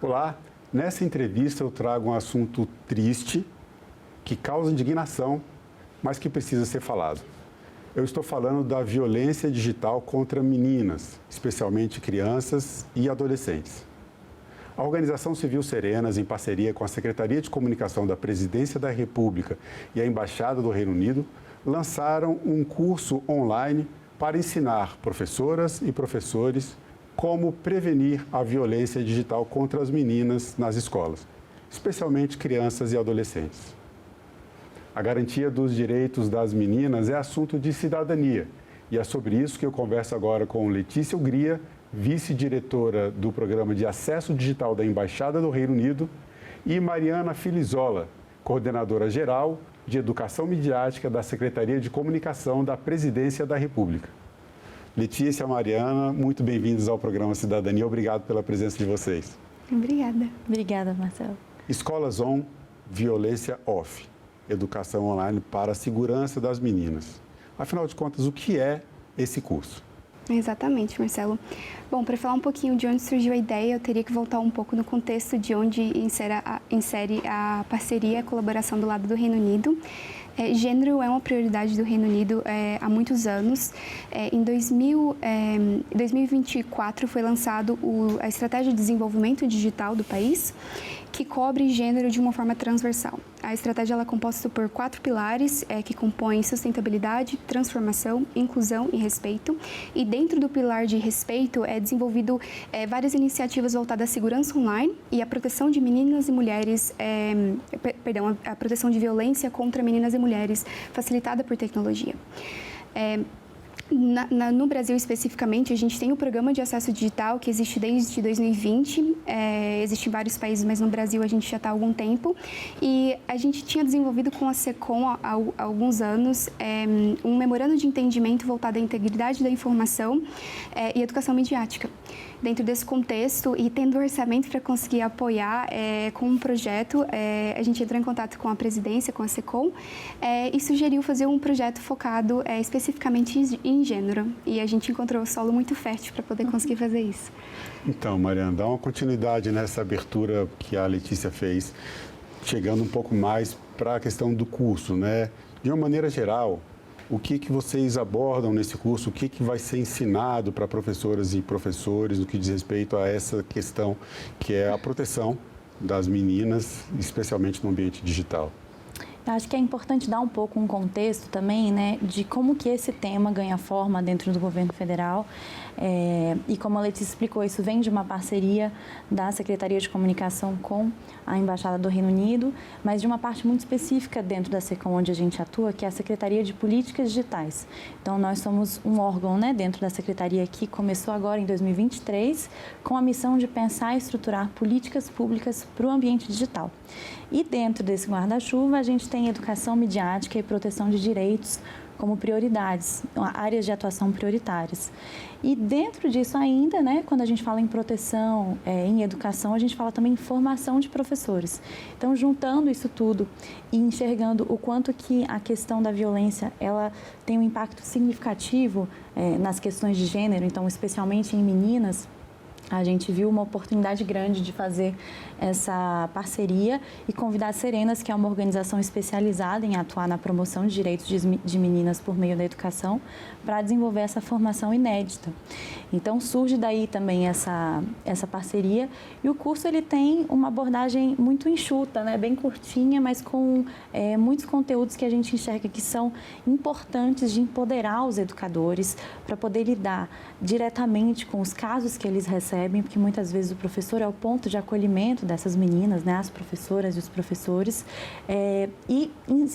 Olá, nessa entrevista eu trago um assunto triste, que causa indignação, mas que precisa ser falado. Eu estou falando da violência digital contra meninas, especialmente crianças e adolescentes. A Organização Civil Serenas, em parceria com a Secretaria de Comunicação da Presidência da República e a Embaixada do Reino Unido, lançaram um curso online para ensinar professoras e professores como prevenir a violência digital contra as meninas nas escolas, especialmente crianças e adolescentes. A garantia dos direitos das meninas é assunto de cidadania e é sobre isso que eu converso agora com Letícia Ugria, vice-diretora do Programa de Acesso Digital da Embaixada do Reino Unido, e Mariana Filizola, coordenadora geral de Educação Midiática da Secretaria de Comunicação da Presidência da República. Letícia, Mariana, muito bem-vindos ao programa Cidadania. Obrigado pela presença de vocês. Obrigada. Obrigada, Marcelo. Escolas On, violência off. Educação online para a segurança das meninas. Afinal de contas, o que é esse curso? Exatamente, Marcelo. Bom, para falar um pouquinho de onde surgiu a ideia, eu teria que voltar um pouco no contexto de onde insere a parceria e a colaboração do lado do Reino Unido. Gênero é uma prioridade do Reino Unido há muitos anos. Em 2024 foi lançado a Estratégia de Desenvolvimento Digital do país, que cobre gênero de uma forma transversal. A estratégia ela é composta por 4 pilares que compõem sustentabilidade, transformação, inclusão e respeito. E dentro do pilar de respeito é desenvolvido várias iniciativas voltadas à segurança online e à proteção de meninas e mulheres, a proteção de violência contra meninas e mulheres, facilitada por tecnologia. No Brasil, especificamente, a gente tem o Programa de Acesso Digital, que existe desde 2020. Existe em vários países, mas no Brasil a gente já está há algum tempo. E a gente tinha desenvolvido com a SECOM há alguns anos um memorando de entendimento voltado à integridade da informação e educação midiática. Dentro desse contexto e tendo orçamento para conseguir apoiar com um projeto, a gente entrou em contato com a presidência, com a SECOM, e sugeriu fazer um projeto focado especificamente em gênero. E a gente encontrou o solo muito fértil para poder conseguir fazer isso. Então, Mariana, dá uma continuidade nessa abertura que a Letícia fez, chegando um pouco mais para a questão do curso, né? De uma maneira geral, o que vocês abordam nesse curso? O que vai ser ensinado para professoras e professores no que diz respeito a essa questão que é a proteção das meninas, especialmente no ambiente digital? Eu acho que é importante dar um pouco um contexto também, né, de como que esse tema ganha forma dentro do governo federal. E como a Letícia explicou, isso vem de uma parceria da Secretaria de Comunicação com a Embaixada do Reino Unido, mas de uma parte muito específica dentro da SECOM, onde a gente atua, que é a Secretaria de Políticas Digitais. Então, nós somos um órgão, né, dentro da Secretaria que começou agora em 2023, com a missão de pensar e estruturar políticas públicas para o ambiente digital. E dentro desse guarda-chuva, a gente tem educação midiática e proteção de direitos como prioridades, áreas de atuação prioritárias. E dentro disso ainda, né, quando a gente fala em proteção, em educação, a gente fala também em formação de professores. Então, juntando isso tudo e enxergando o quanto que a questão da violência, ela tem um impacto significativo nas questões de gênero, então, especialmente em meninas, a gente viu uma oportunidade grande de fazer essa parceria e convidar a Serenas, que é uma organização especializada em atuar na promoção de direitos de meninas por meio da educação, para desenvolver essa formação inédita. Então, surge daí também essa parceria e o curso ele tem uma abordagem muito enxuta, né? Bem curtinha, mas com muitos conteúdos que a gente enxerga que são importantes de empoderar os educadores para poder lidar diretamente com os casos que eles recebem, porque muitas vezes o professor é o ponto de acolhimento dessas meninas, né, as professoras e os professores, e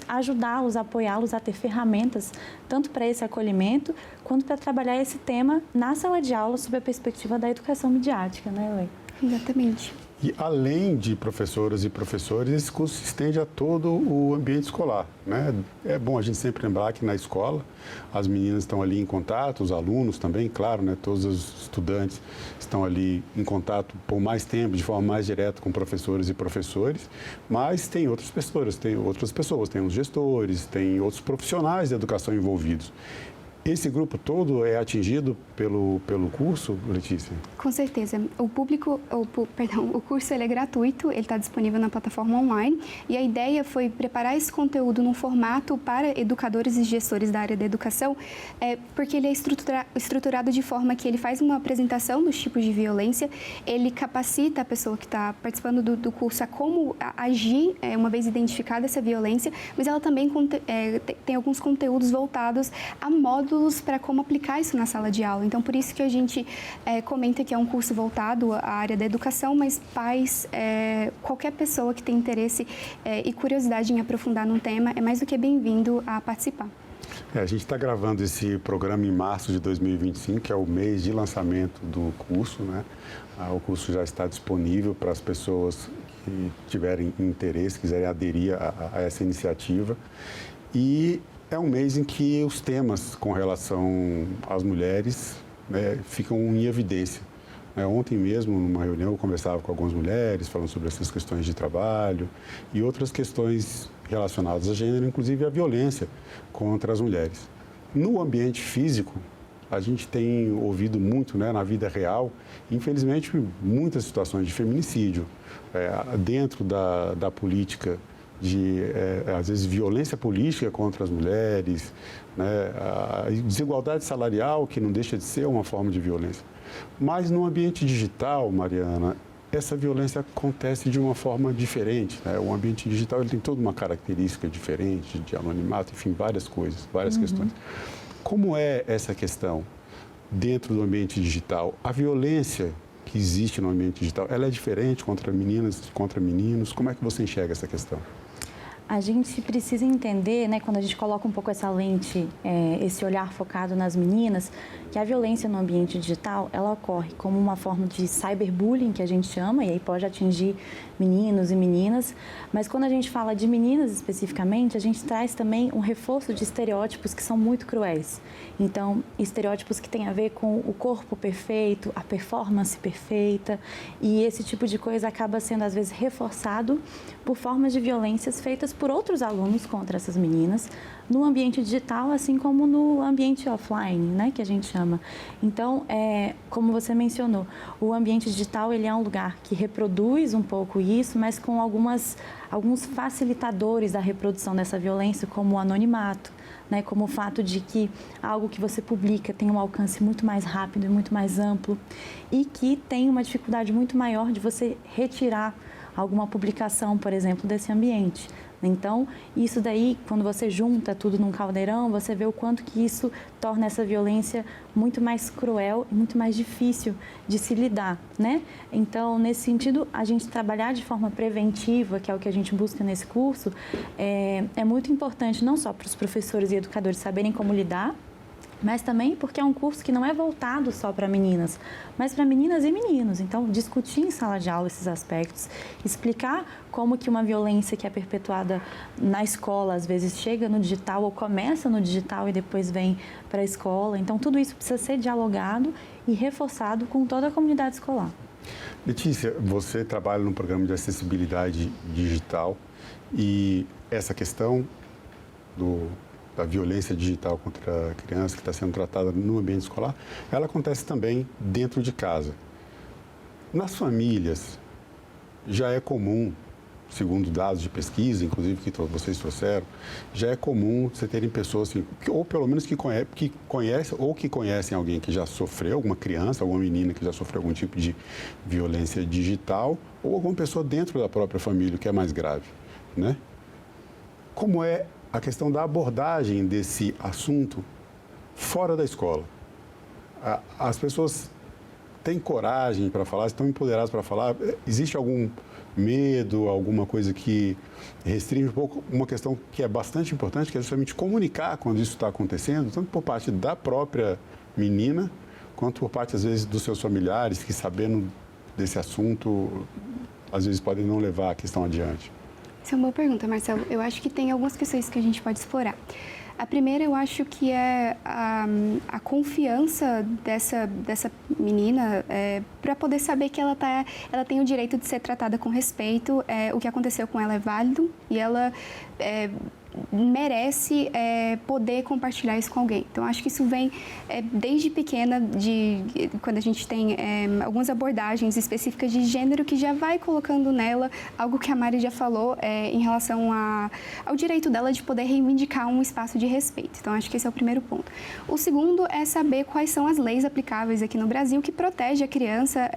ajudá-los, apoiá-los a ter ferramentas tanto para esse acolhimento quanto para trabalhar esse tema na sala de aula sob a perspectiva da educação midiática, né, Lê? Exatamente. E além de professoras e professores, esse curso se estende a todo o ambiente escolar, né? É bom a gente sempre lembrar que na escola as meninas estão ali em contato, os alunos também, claro, né? Todos os estudantes estão ali em contato por mais tempo, de forma mais direta com professores e professores, mas tem outras pessoas, tem os gestores, tem outros profissionais de educação envolvidos. Esse grupo todo é atingido pelo curso, Letícia? Com certeza. O curso ele é gratuito, ele está disponível na plataforma online e a ideia foi preparar esse conteúdo num formato para educadores e gestores da área da educação, porque ele é estruturado de forma que ele faz uma apresentação dos tipos de violência, ele capacita a pessoa que está participando do curso a como agir uma vez identificada essa violência, mas ela também tem alguns conteúdos voltados a módulos para como aplicar isso na sala de aula. Então, por isso que a gente comenta que é um curso voltado à área da educação, mas pais, qualquer pessoa que tem interesse e curiosidade em aprofundar num tema, é mais do que bem-vindo a participar. A gente está gravando esse programa em março de 2025, que é o mês de lançamento do curso, né? O curso já está disponível para as pessoas que tiverem interesse, quiserem aderir a essa iniciativa. E é um mês em que os temas com relação às mulheres, né, ficam em evidência. Ontem mesmo, numa reunião, eu conversava com algumas mulheres, falando sobre essas questões de trabalho e outras questões relacionadas a gênero, inclusive a violência contra as mulheres. No ambiente físico, a gente tem ouvido muito, né, na vida real, infelizmente, muitas situações de feminicídio. Dentro da política, às vezes, violência política contra as mulheres, né, a desigualdade salarial, que não deixa de ser uma forma de violência. Mas no ambiente digital, Mariana, essa violência acontece de uma forma diferente, né? O ambiente digital ele tem toda uma característica diferente, de anonimato, enfim, várias coisas, várias questões. Como é essa questão dentro do ambiente digital? A violência que existe no ambiente digital, ela é diferente contra meninas, contra meninos? Como é que você enxerga essa questão? A gente precisa entender, né, quando a gente coloca um pouco essa lente, esse olhar focado nas meninas, que a violência no ambiente digital, ela ocorre como uma forma de cyberbullying, que a gente chama, e aí pode atingir meninos e meninas, mas quando a gente fala de meninas especificamente, a gente traz também um reforço de estereótipos que são muito cruéis. Então, estereótipos que têm a ver com o corpo perfeito, a performance perfeita, e esse tipo de coisa acaba sendo, às vezes, reforçado por formas de violências feitas por outros alunos contra essas meninas, no ambiente digital, assim como no ambiente offline, né, que a gente chama. Então, como você mencionou, o ambiente digital ele é um lugar que reproduz um pouco isso, mas com alguns facilitadores da reprodução dessa violência, como o anonimato, né, como o fato de que algo que você publica tem um alcance muito mais rápido e muito mais amplo e que tem uma dificuldade muito maior de você retirar alguma publicação, por exemplo, desse ambiente. Então, isso daí, quando você junta tudo num caldeirão, você vê o quanto que isso torna essa violência muito mais cruel e muito mais difícil de se lidar, né? Então, nesse sentido, a gente trabalhar de forma preventiva, que é o que a gente busca nesse curso, é muito importante não só para os professores e educadores saberem como lidar, mas também porque é um curso que não é voltado só para meninas, mas para meninas e meninos. Então, discutir em sala de aula esses aspectos, explicar como que uma violência que é perpetuada na escola, às vezes chega no digital ou começa no digital e depois vem para a escola. Então, tudo isso precisa ser dialogado e reforçado com toda a comunidade escolar. Letícia, você trabalha no programa de acessibilidade digital e essa questão da violência digital contra a criança que está sendo tratada no ambiente escolar, ela acontece também dentro de casa. Nas famílias, já é comum, segundo dados de pesquisa, inclusive que vocês trouxeram, já é comum você terem pessoas, assim, ou pelo menos que conhecem alguém que já sofreu, alguma criança, alguma menina que já sofreu algum tipo de violência digital, ou alguma pessoa dentro da própria família, que é mais grave, né? Como é a questão da abordagem desse assunto fora da escola? As pessoas têm coragem para falar, estão empoderadas para falar? Existe algum medo, alguma coisa que restringe um pouco uma questão que é bastante importante, que é justamente comunicar quando isso está acontecendo, tanto por parte da própria menina, quanto por parte, às vezes, dos seus familiares, que sabendo desse assunto, às vezes podem não levar a questão adiante? Essa é uma boa pergunta, Marcelo. Eu acho que tem algumas questões que a gente pode explorar. A primeira, eu acho que é a confiança dessa menina para poder saber que ela tem o direito de ser tratada com respeito. O que aconteceu com ela é válido e ela merece poder compartilhar isso com alguém. Então, acho que isso vem desde pequena, quando a gente tem algumas abordagens específicas de gênero que já vai colocando nela algo que a Mari já falou em relação ao direito dela de poder reivindicar um espaço de respeito. Então, acho que esse é o primeiro ponto. O segundo é saber quais são as leis aplicáveis aqui no Brasil que protege a criança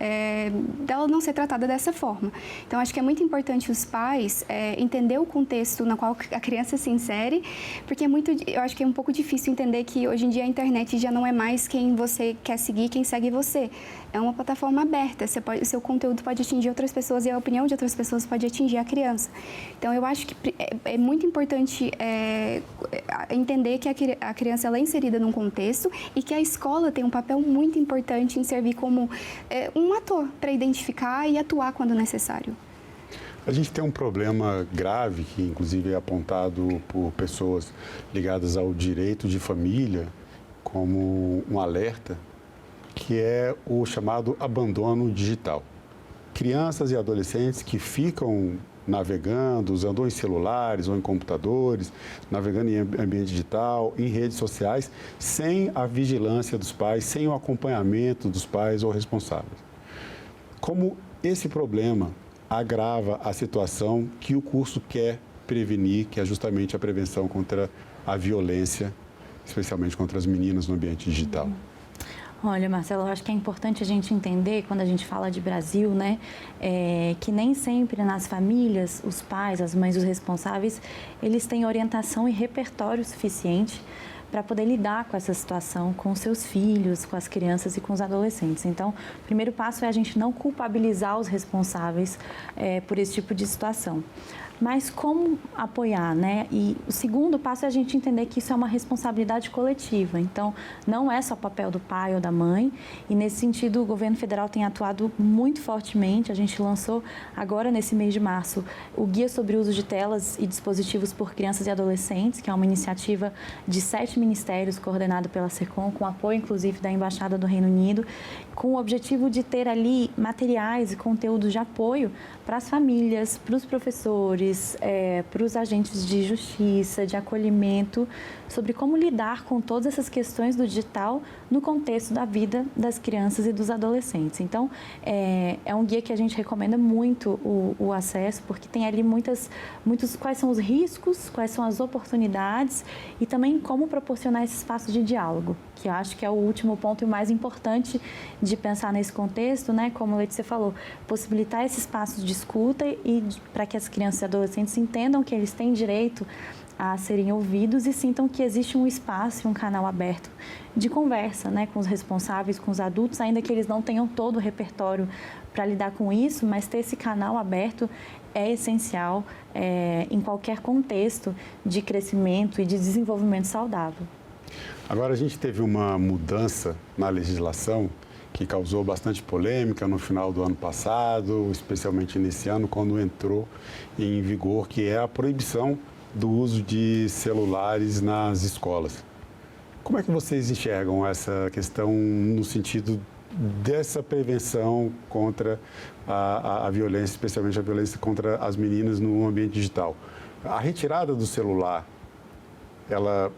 dela não ser tratada dessa forma. Então, acho que é muito importante os pais entender o contexto na qual a criança se insere, porque eu acho que é um pouco difícil entender que hoje em dia a internet já não é mais quem você quer seguir, quem segue você. É uma plataforma aberta, seu conteúdo pode atingir outras pessoas e a opinião de outras pessoas pode atingir a criança. Então, eu acho que é muito importante entender que a criança ela é inserida num contexto e que a escola tem um papel muito importante em servir como um ator para identificar e atuar quando necessário. A gente tem um problema grave, que inclusive é apontado por pessoas ligadas ao direito de família como um alerta, que é o chamado abandono digital. Crianças e adolescentes que ficam navegando, usando ou em celulares ou em computadores, navegando em ambiente digital, em redes sociais, sem a vigilância dos pais, sem o acompanhamento dos pais ou responsáveis. Como esse problema agrava a situação que o curso quer prevenir, que é justamente a prevenção contra a violência, especialmente contra as meninas no ambiente digital. Olha, Marcelo, eu acho que é importante a gente entender, quando a gente fala de Brasil, né, que nem sempre nas famílias, os pais, as mães, os responsáveis, eles têm orientação e repertório suficiente para poder lidar com essa situação com seus filhos, com as crianças e com os adolescentes. Então, o primeiro passo é a gente não culpabilizar os responsáveis por esse tipo de situação. Mas como apoiar, né? E o segundo passo é a gente entender que isso é uma responsabilidade coletiva. Então, não é só papel do pai ou da mãe. E, nesse sentido, o governo federal tem atuado muito fortemente. A gente lançou agora, nesse mês de março, o Guia sobre o Uso de Telas e Dispositivos por Crianças e Adolescentes, que é uma iniciativa de 7 ministérios, coordenado pela SECOM, com apoio, inclusive, da Embaixada do Reino Unido, com o objetivo de ter ali materiais e conteúdos de apoio para as famílias, para os professores, para os agentes de justiça, de acolhimento, sobre como lidar com todas essas questões do digital no contexto da vida das crianças e dos adolescentes. Então, é um guia que a gente recomenda muito o acesso, porque tem ali muitos quais são os riscos, quais são as oportunidades e também como proporcionar esse espaço de diálogo, que eu acho que é o último ponto e o mais importante de pensar nesse contexto, né? Como a Letícia falou, possibilitar esse espaço de escuta e para que as crianças e adolescentes entendam que eles têm direito a serem ouvidos e sintam que existe um espaço, um canal aberto de conversa, né, com os responsáveis, com os adultos, ainda que eles não tenham todo o repertório para lidar com isso, mas ter esse canal aberto é essencial em qualquer contexto de crescimento e de desenvolvimento saudável. Agora, a gente teve uma mudança na legislação que causou bastante polêmica no final do ano passado, especialmente nesse ano, quando entrou em vigor, que é a proibição do uso de celulares nas escolas. Como é que vocês enxergam essa questão no sentido dessa prevenção contra a violência, especialmente a violência contra as meninas no ambiente digital? A retirada do celular, ela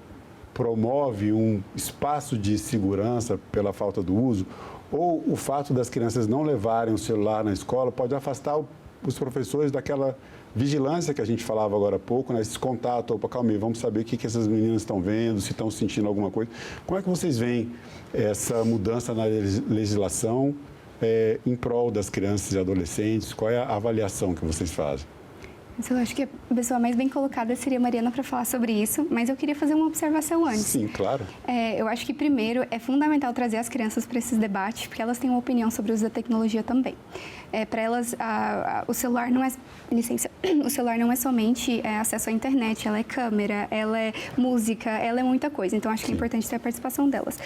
promove um espaço de segurança pela falta do uso, ou o fato das crianças não levarem o celular na escola pode afastar os professores daquela vigilância que a gente falava agora há pouco, né? Esse contato, opa, calma aí, vamos saber o que essas meninas estão vendo, se estão sentindo alguma coisa. Como é que vocês veem essa mudança na legislação em prol das crianças e adolescentes? Qual é a avaliação que vocês fazem? Eu acho que a pessoa mais bem colocada seria a Mariana para falar sobre isso, mas eu queria fazer uma observação antes. Sim, claro. Eu acho que, primeiro, é fundamental trazer as crianças para esses debates, porque elas têm uma opinião sobre o uso da tecnologia também. Para elas, o celular não é, licença, o celular não é somente acesso à internet, ela é câmera, ela é música, ela é muita coisa. Então, acho que é importante ter a participação delas.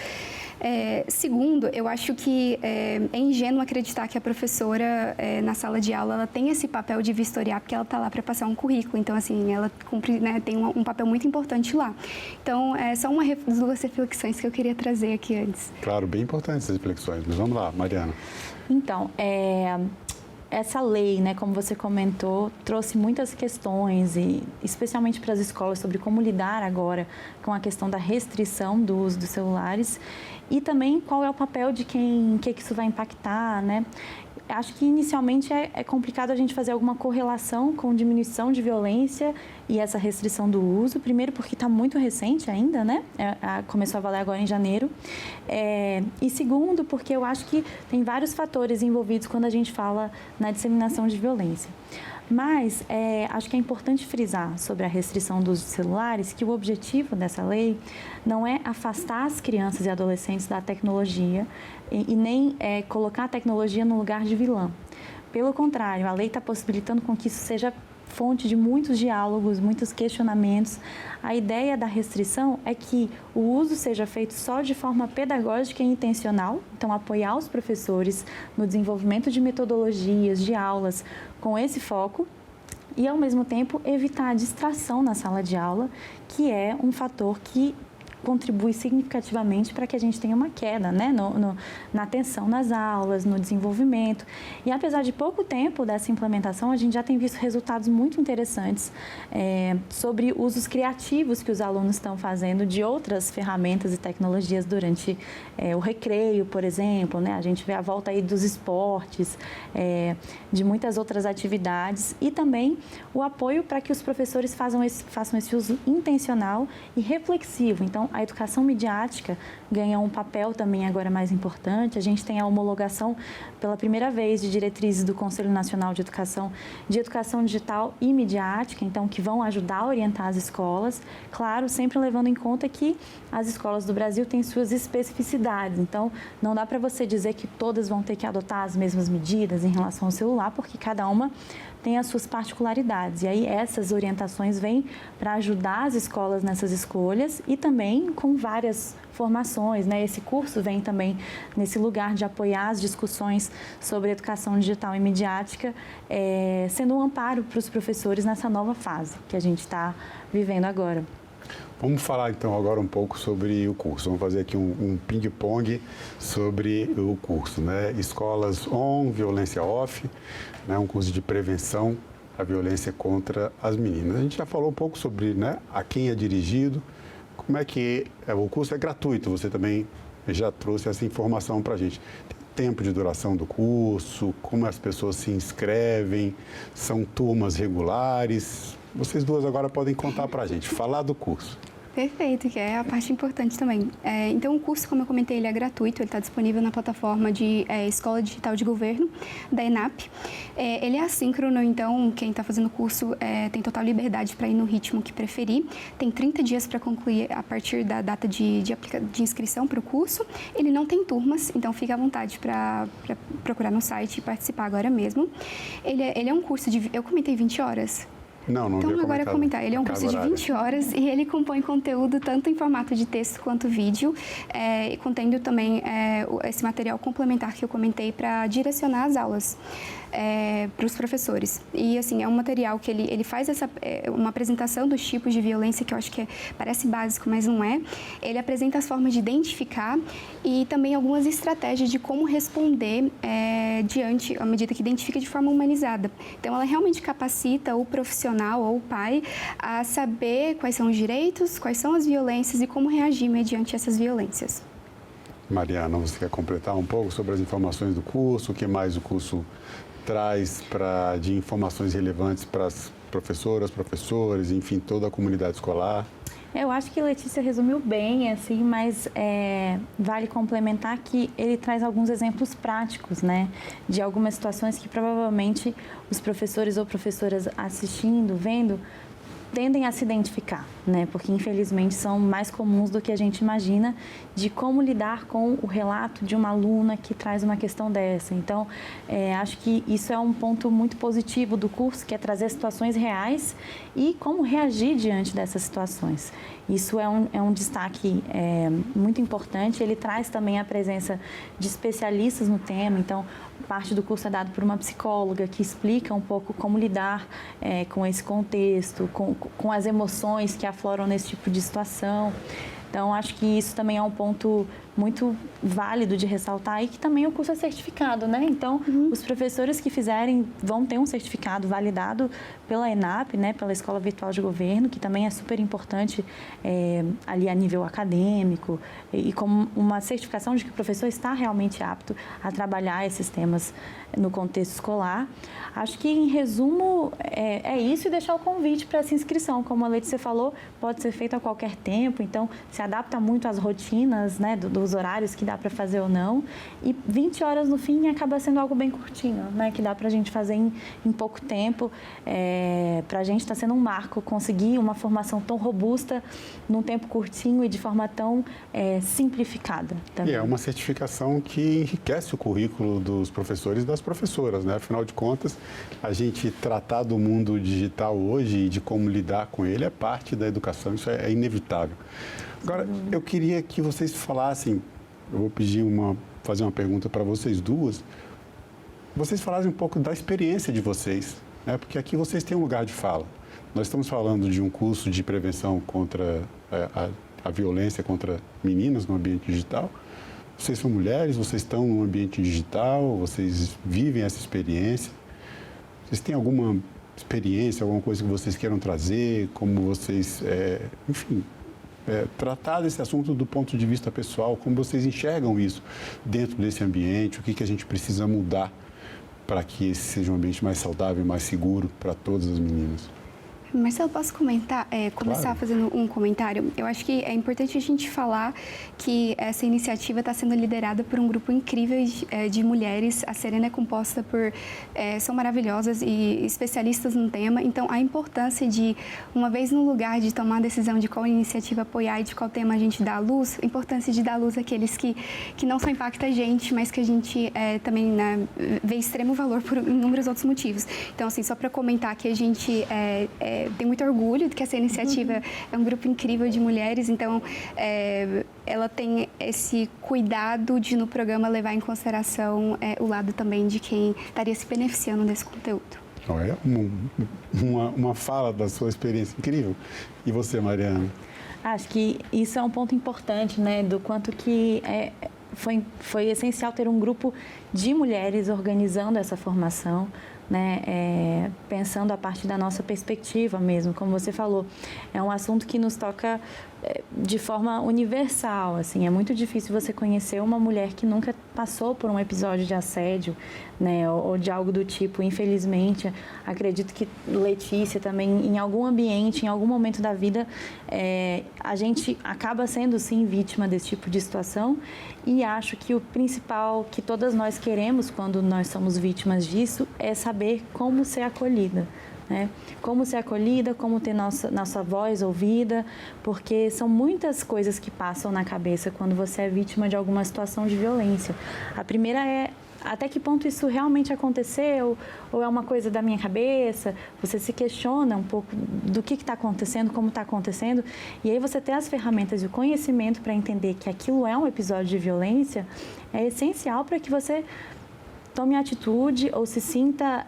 Segundo, eu acho que é ingênuo acreditar que a professora, na sala de aula, ela tem esse papel de vistoriar, porque ela está lá para passar um currículo. Então, assim, ela cumpre, né, tem um papel muito importante lá. Então, só duas reflexões que eu queria trazer aqui antes. Claro, bem importantes essas reflexões. Mas vamos lá, Mariana. Então, essa lei, né, como você comentou, trouxe muitas questões, e especialmente para as escolas, sobre como lidar agora com a questão da restrição do uso dos celulares e também qual é o papel de quem, que isso vai impactar, né? Acho que inicialmente é complicado a gente fazer alguma correlação com diminuição de violência e essa restrição do uso. Primeiro porque está muito recente ainda, né? Começou a valer agora em janeiro. E segundo porque eu acho que tem vários fatores envolvidos quando a gente fala na disseminação de violência. Mas acho que é importante frisar sobre a restrição do uso de celulares que o objetivo dessa lei não é afastar as crianças e adolescentes da tecnologia e nem colocar a tecnologia no lugar de vilã. Pelo contrário, a lei está possibilitando com que isso seja fonte de muitos diálogos, muitos questionamentos. A ideia da restrição é que o uso seja feito só de forma pedagógica e intencional, então apoiar os professores no desenvolvimento de metodologias, de aulas com esse foco e, ao mesmo tempo, evitar a distração na sala de aula, que é um fator que contribui significativamente para que a gente tenha uma queda, né, na atenção nas aulas, no desenvolvimento. E apesar de pouco tempo dessa implementação, a gente já tem visto resultados muito interessantes sobre usos criativos que os alunos estão fazendo de outras ferramentas e tecnologias durante o recreio, por exemplo, né? A gente vê a volta aí dos esportes, de muitas outras atividades e também o apoio para que os professores façam esse uso intencional e reflexivo. Então, a educação midiática ganha um papel também agora mais importante. A gente tem a homologação pela primeira vez de diretrizes do Conselho Nacional de Educação Digital e Midiática, então que vão ajudar a orientar as escolas, claro, sempre levando em conta que as escolas do Brasil têm suas especificidades, então não dá para você dizer que todas vão ter que adotar as mesmas medidas em relação ao celular, porque cada uma tem as suas particularidades. E aí essas orientações vêm para ajudar as escolas nessas escolhas e também com várias formações, né? Esse curso vem também nesse lugar de apoiar as discussões sobre educação digital e midiática, sendo um amparo para os professores nessa nova fase que a gente está vivendo agora. Vamos falar então agora um pouco sobre o curso. Vamos fazer aqui um ping-pong sobre o curso, né? Escolas on, violência off, né? Um curso de prevenção à violência contra as meninas. A gente já falou um pouco sobre, né, a quem é dirigido, como é que o curso é gratuito. Você também já trouxe essa informação para a gente. Tem tempo de duração do curso, como as pessoas se inscrevem, são turmas regulares. Vocês duas agora podem contar para a gente, falar do curso. Perfeito, que é a parte importante também. Então, o curso, como eu comentei, ele é gratuito, ele está disponível na plataforma de Escola Digital de Governo, da ENAP. Ele é assíncrono, então, quem está fazendo o curso tem total liberdade para ir no ritmo que preferir. Tem 30 dias para concluir a partir da data de inscrição para o curso. Ele não tem turmas, então fique à vontade para procurar no site e participar agora mesmo. Ele é um curso de... Eu comentei 20 horas. Não Então, agora é comentar. Ele é um curso de 20 horas e ele compõe conteúdo tanto em formato de texto quanto vídeo, contendo também esse material complementar que eu comentei para direcionar as aulas para os professores. E, assim, é um material que ele faz uma apresentação dos tipos de violência que eu acho que parece básico, mas não é. Ele apresenta as formas de identificar e também algumas estratégias de como responder diante, à medida que identifica de forma humanizada. Então, ela realmente capacita o profissional ou o pai a saber quais são os direitos, quais são as violências e como reagir mediante essas violências. Mariana, você quer completar um pouco sobre as informações do curso? O que mais o curso traz de informações relevantes para as professoras, professores, enfim, toda a comunidade escolar? Eu acho que a Letícia resumiu bem, assim, mas vale complementar que ele traz alguns exemplos práticos, né, de algumas situações que provavelmente os professores ou professoras assistindo, vendo, tendem a se identificar, né? Porque infelizmente são mais comuns do que a gente imagina de como lidar com o relato de uma aluna que traz uma questão dessa. Então, acho que isso é um ponto muito positivo do curso, que é trazer situações reais e como reagir diante dessas situações. Isso é um destaque muito importante. Ele traz também a presença de especialistas no tema. Então, parte do curso é dado por uma psicóloga que explica um pouco como lidar com esse contexto, com as emoções que afloram nesse tipo de situação. Então, acho que isso também é um ponto muito válido de ressaltar e que também o curso é certificado, né? Então, os professores que fizerem vão ter um certificado validado pela ENAP, né? Pela Escola Virtual de Governo, que também é super importante ali a nível acadêmico e como uma certificação de que o professor está realmente apto a trabalhar esses temas no contexto escolar. Acho que, em resumo, é isso, e deixar o convite para essa inscrição. Como a Letícia falou, pode ser feito a qualquer tempo, então se adapta muito às rotinas, né, dos horários que dá para fazer ou não. E 20 horas no fim acaba sendo algo bem curtinho, né, que dá para a gente fazer em pouco tempo. Para a gente está sendo um marco conseguir uma formação tão robusta num tempo curtinho e de forma tão simplificada também. E é uma certificação que enriquece o currículo dos professores e das professoras, né? Afinal de contas, a gente tratar do mundo digital hoje e de como lidar com ele é parte da educação, isso é inevitável. Agora, eu queria que vocês falassem, eu vou fazer uma pergunta para vocês duas, vocês falassem um pouco da experiência de vocês, né? Porque aqui vocês têm um lugar de fala. Nós estamos falando de um curso de prevenção contra a violência contra meninas no ambiente digital. Vocês são mulheres, vocês estão no ambiente digital, vocês vivem essa experiência. Vocês têm alguma experiência, alguma coisa que vocês queiram trazer, como vocês, tratar desse assunto do ponto de vista pessoal, como vocês enxergam isso dentro desse ambiente, o que a gente precisa mudar para que esse seja um ambiente mais saudável e mais seguro para todas as meninas? Marcelo, posso comentar, começar Claro. fazendo um comentário? Eu acho que é importante a gente falar que essa iniciativa está sendo liderada por um grupo incrível de mulheres. A Serena é composta por... são maravilhosas e especialistas no tema. Então, a importância de, uma vez no lugar de tomar a decisão de qual iniciativa apoiar e de qual tema a gente dá à luz, a importância de dar à luz àqueles que não só impactam a gente, mas que a gente também vê extremo valor por inúmeros outros motivos. Então, assim, só para comentar que a gente... tem muito orgulho de que essa iniciativa é um grupo incrível de mulheres, então ela tem esse cuidado de no programa levar em consideração o lado também de quem estaria se beneficiando desse conteúdo. É uma fala da sua experiência incrível. E você, Mariana? Acho que isso é um ponto importante, né, do quanto que foi essencial ter um grupo de mulheres organizando essa formação, né, pensando a partir da nossa perspectiva mesmo, como você falou, é um assunto que nos toca de forma universal, assim, é muito difícil você conhecer uma mulher que nunca passou por um episódio de assédio, né, ou de algo do tipo. Infelizmente, acredito que Letícia também, em algum ambiente, em algum momento da vida, a gente acaba sendo, sim, vítima desse tipo de situação, e acho que o principal que todas nós queremos quando nós somos vítimas disso é saber como ser acolhida. Né? Como ser acolhida, como ter nossa voz ouvida, porque são muitas coisas que passam na cabeça quando você é vítima de alguma situação de violência. A primeira é até que ponto isso realmente aconteceu, ou é uma coisa da minha cabeça. Você se questiona um pouco do que está acontecendo, como está acontecendo, e aí você ter as ferramentas e o conhecimento para entender que aquilo é um episódio de violência é essencial para que você tome atitude ou se sinta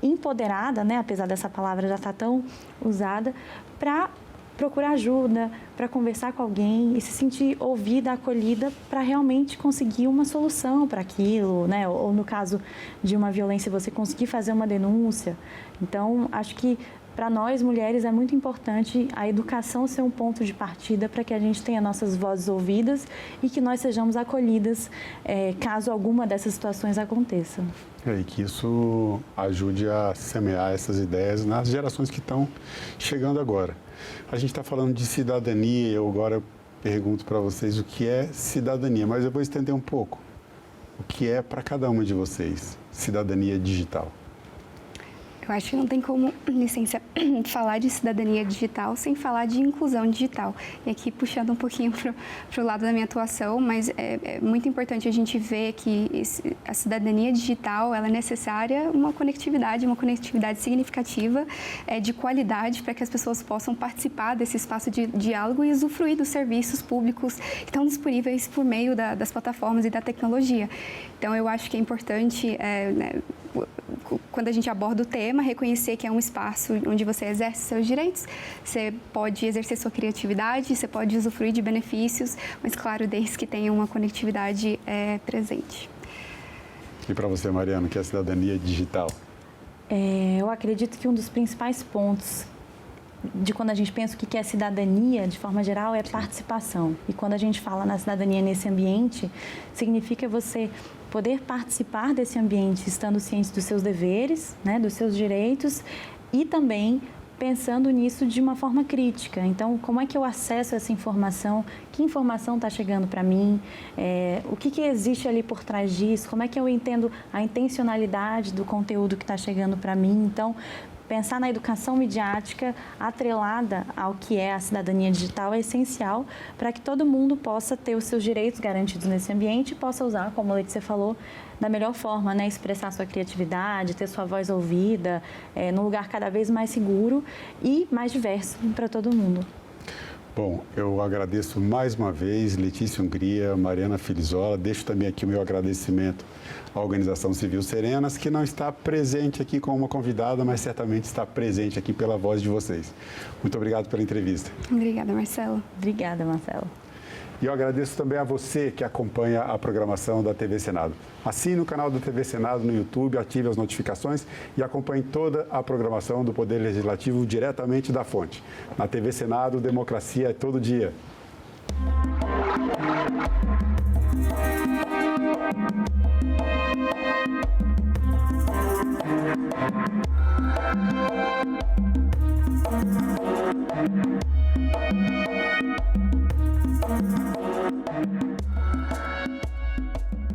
empoderada, né, apesar dessa palavra já estar tão usada, para procurar ajuda, para conversar com alguém e se sentir ouvida, acolhida, para realmente conseguir uma solução para aquilo, né? Ou no caso de uma violência, você conseguir fazer uma denúncia. Então, acho que para nós, mulheres, é muito importante a educação ser um ponto de partida para que a gente tenha nossas vozes ouvidas e que nós sejamos acolhidas caso alguma dessas situações aconteça. E que isso ajude a semear essas ideias nas gerações que estão chegando agora. A gente está falando de cidadania e eu agora pergunto para vocês o que é cidadania, mas eu vou estender um pouco. O que é para cada uma de vocês cidadania digital? Eu acho que não tem como, licença, falar de cidadania digital sem falar de inclusão digital. E aqui puxando um pouquinho para o lado da minha atuação, mas é muito importante a gente ver que a cidadania digital ela é necessária uma conectividade significativa, de qualidade, para que as pessoas possam participar desse espaço de diálogo e usufruir dos serviços públicos que estão disponíveis por meio das plataformas e da tecnologia. Então, eu acho que é importante quando a gente aborda o tema, reconhecer que é um espaço onde você exerce seus direitos, você pode exercer sua criatividade, você pode usufruir de benefícios, mas, claro, desde que tenha uma conectividade presente. E para você, Mariana, o que é a cidadania digital? Eu acredito que um dos principais pontos de quando a gente pensa o que é cidadania, de forma geral, é participação. E quando a gente fala na cidadania nesse ambiente, significa você poder participar desse ambiente estando ciente dos seus deveres, né, dos seus direitos e também pensando nisso de uma forma crítica. Então, como é que eu acesso essa informação? Que informação está chegando para mim? O que existe ali por trás disso? Como é que eu entendo a intencionalidade do conteúdo que está chegando para mim? Então, pensar na educação midiática atrelada ao que é a cidadania digital é essencial para que todo mundo possa ter os seus direitos garantidos nesse ambiente e possa usar, como a Letícia falou, da melhor forma, né? Expressar sua criatividade, ter sua voz ouvida, num lugar cada vez mais seguro e mais diverso para todo mundo. Bom, eu agradeço mais uma vez Letícia Hungria, Mariana Filizola. Deixo também aqui o meu agradecimento à Organização Civil Serenas, que não está presente aqui como uma convidada, mas certamente está presente aqui pela voz de vocês. Muito obrigado pela entrevista. Obrigada, Marcelo. Obrigada, Marcelo. E eu agradeço também a você que acompanha a programação da TV Senado. Assine o canal da TV Senado no YouTube, ative as notificações e acompanhe toda a programação do Poder Legislativo diretamente da fonte. Na TV Senado, democracia é todo dia.